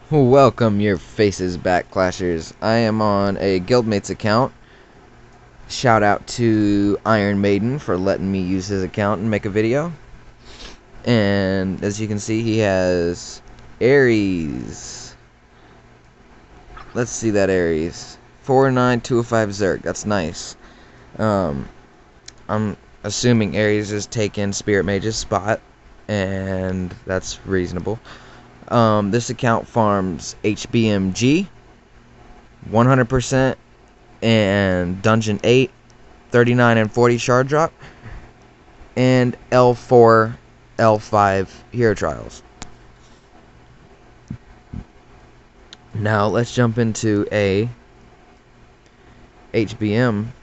Welcome your faces back, Clashers. I am on a Guildmates account. Shout out to Iron Maiden for letting me use his account and make a video. And as you can see, he has Ares. Let's see that Ares. 49205 Zerg. That's nice. I'm assuming Ares is taking Spirit Mage's spot, and that's reasonable. This account farms HBMG 100% and Dungeon 8, 39 and 40 shard drop, and L4, L5 hero trials. Now let's jump into a HBMG.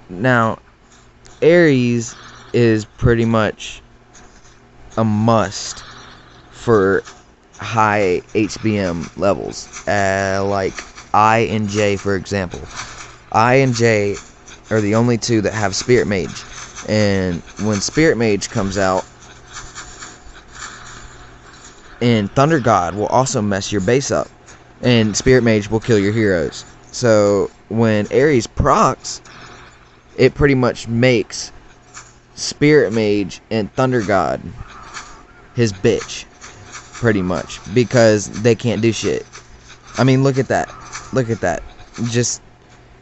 Now Ares is pretty much a must for high HBM levels, like I and J, for example. I and J are the only two that have Spirit Mage, and when Spirit Mage comes out, and Thunder God will also mess your base up, and Spirit Mage will kill your heroes. So when Ares procs, it pretty much makes Spirit Mage and Thunder God his bitch, pretty much, because they can't do shit. I mean, look at that. Look at that. Just,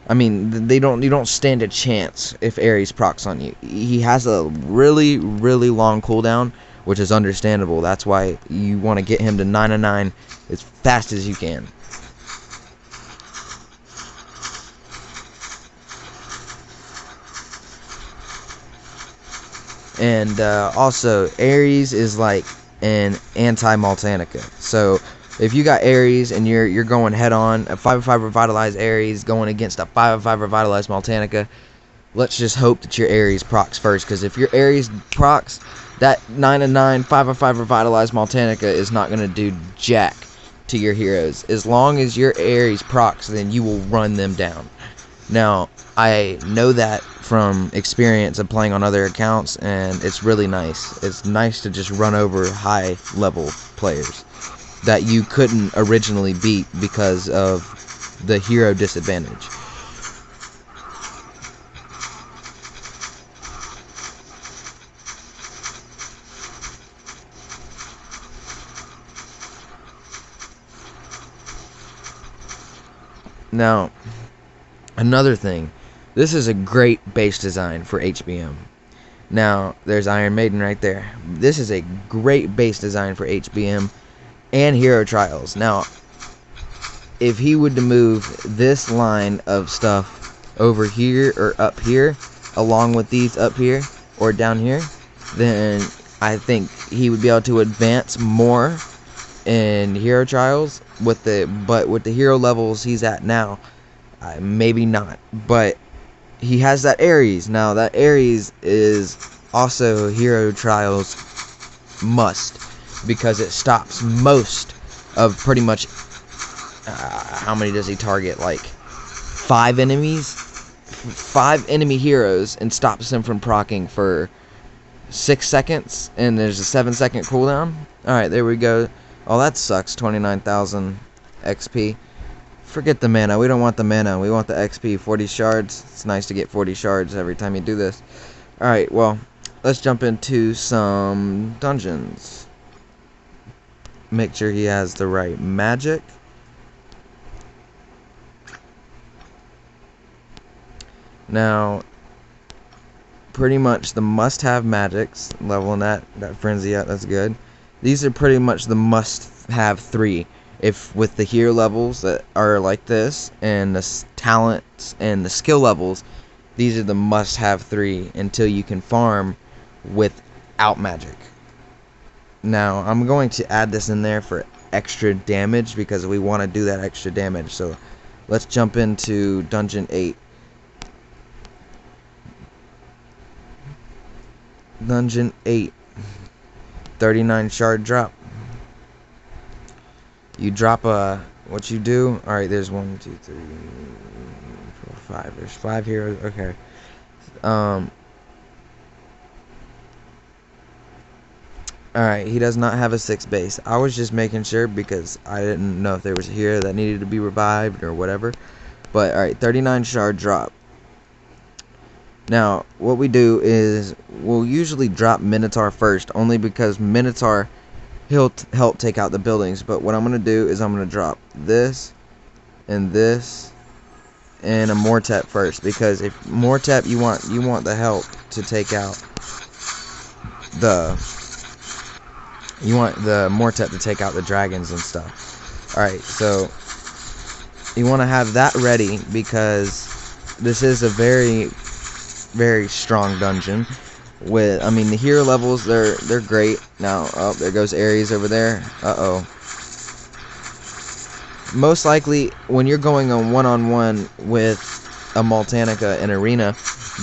I mean, you don't stand a chance if Ares procs on you. He has a really, really long cooldown, which is understandable. That's why you want to get him to 9/9 as fast as you can. And also, Ares is like an anti-Maltanica. So if you got Ares and you're going head on, a 5/5 revitalized Ares going against a 5/5 revitalized Maltanica, let's just hope that your Ares procs first. Because if your Ares procs, that 9/9 5/5 revitalized Maltanica is not going to do jack to your heroes. As long as your Ares procs, then you will run them down. Now, I know that from experience of playing on other accounts, and it's really nice. It's nice to just run over high-level players that you couldn't originally beat because of the hero disadvantage. Now, another thing, this is a great base design for HBM. Now, there's Iron Maiden right there. This is a great base design for HBM and Hero Trials. Now, if he would to move this line of stuff over here or up here, along with these up here or down here, then I think he would be able to advance more in Hero Trials. But with the hero levels he's at now, maybe not. But he has that Ares. Now that Ares is also Hero Trials must, because it stops most of pretty much how many does he target? Like 5 enemies, 5 enemy heroes, and stops them from proccing for 6 seconds, and there's a 7-second cooldown. Alright, there we go. Oh, that sucks. 29,000 XP. Forget the mana. We don't want the mana. We want the XP. 40 shards. It's nice to get 40 shards every time you do this. Alright, well, let's jump into some dungeons. Make sure he has the right magic. Now, pretty much the must-have magics. Leveling that frenzy up. That's good. These are pretty much the must-have 3. If with the hero levels that are like this, and the talents and the skill levels, these are the must-have 3 until you can farm without magic. Now, I'm going to add this in there for extra damage because we want to do that extra damage. So, let's jump into Dungeon 8. Dungeon 8. 39 shard drop. You drop what you do. Alright, there's 1, 2, 3, 4, 5. There's 5 heroes. Okay. Alright, he does not have a 6 base. I was just making sure because I didn't know if there was a hero that needed to be revived or whatever. But alright, 39 shard drop. Now, what we do is we'll usually drop Minotaur first, only because Minotaur, he'll help take out the buildings. But what I'm going to do is I'm going to drop this and this and a Mortep first, because if Mortep, you want the help to take out the Mortep to take out the dragons and stuff. Alright, so you want to have that ready because this is a very, very strong dungeon. With, I mean, the hero levels, they're great. Now, oh, there goes Ares over there. Uh-oh. Most likely, when you're going on one-on-one with a Multanica in Arena,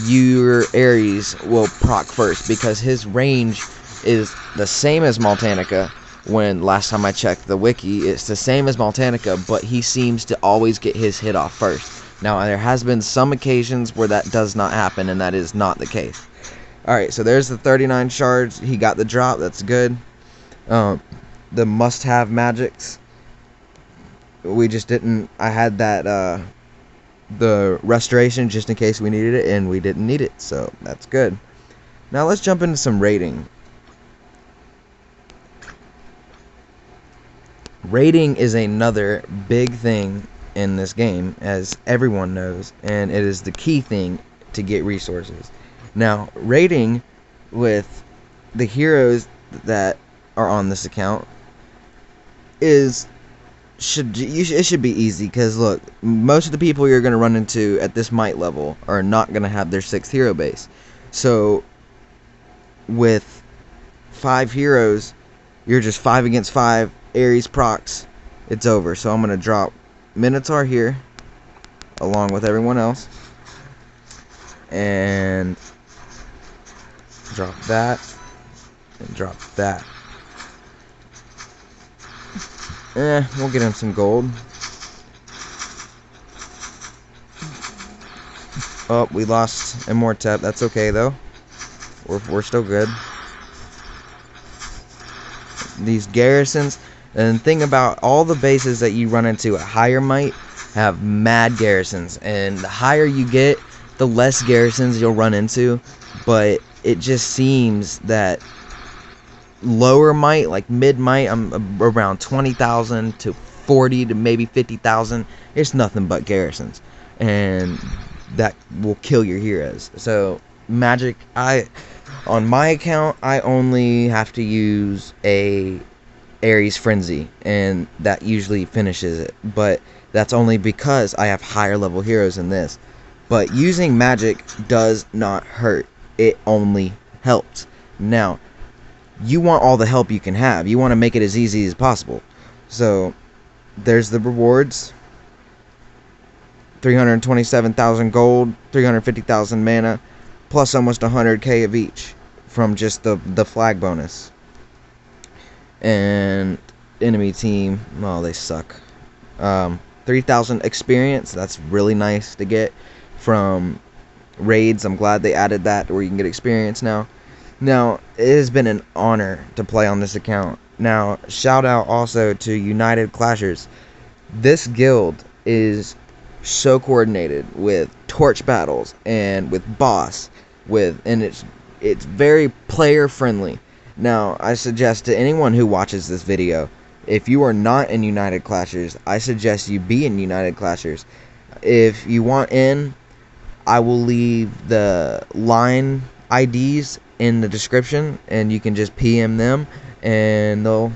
your Ares will proc first, because his range is the same as Multanica. When last time I checked the wiki, it's the same as Multanica, but he seems to always get his hit off first. Now, there has been some occasions where that does not happen, and that is not the case. Alright, so there's the 39 shards. He got the drop. That's good. The must-have magics. We just didn't... I had that, the restoration just in case we needed it, and we didn't need it, so that's good. Now, let's jump into some raiding. Raiding is another big thing in this game, as everyone knows, and it is the key thing to get resources. Now, raiding with the heroes that are on this account it should be easy, because look, most of the people you're going to run into at this might level are not going to have their 6th hero base. So with 5 heroes, you're just 5 against 5, Ares procs, it's over. So I'm going to drop Minotaur here along with everyone else, and drop that and drop that. We'll get him some gold. Oh, we lost Immortep. That's okay though. We're still good. These garrisons, and the thing about all the bases that you run into at higher might have mad garrisons, and the higher you get, the less garrisons you'll run into. But it just seems that lower might, like mid might, I'm around 20,000 to 40 to maybe 50,000. It's nothing but garrisons, and that will kill your heroes. So magic, on my account, I only have to use a Ares Frenzy, and that usually finishes it. But that's only because I have higher level heroes in this. But using magic does not hurt. It only helps. Now, you want all the help you can have. You want to make it as easy as possible. So, there's the rewards. 327,000 gold, 350,000 mana, plus almost 100k of each from just the flag bonus. And enemy team, well, they suck. 3,000 experience, that's really nice to get from raids. I'm glad they added that where you can get experience now. Now, it has been an honor to play on this account. Now, shout out also to United Clashers. This guild is so coordinated with torch battles and with boss, and it's very player friendly. Now, I suggest to anyone who watches this video, if you are not in United Clashers, I suggest you be in United Clashers. If you want in, I will leave the line IDs in the description, and you can just PM them, and they'll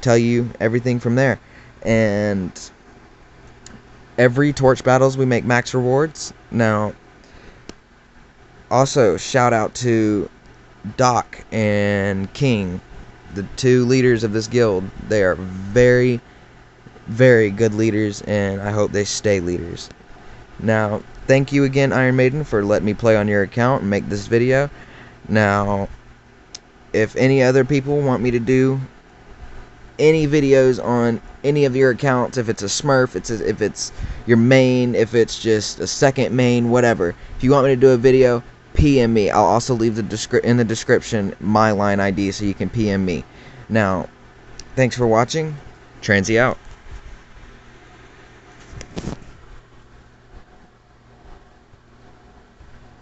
tell you everything from there. And every torch battles we make max rewards. Now, also shout out to Doc and King, the 2 leaders of this guild. They are very, very good leaders, and I hope they stay leaders. Now, thank you again, Iron Maiden, for letting me play on your account and make this video. Now, if any other people want me to do any videos on any of your accounts, if it's a Smurf, if it's your main, if it's just a second main, whatever, if you want me to do a video, PM me. I'll also leave in the description my line ID so you can PM me. Now, thanks for watching. TRANSii out.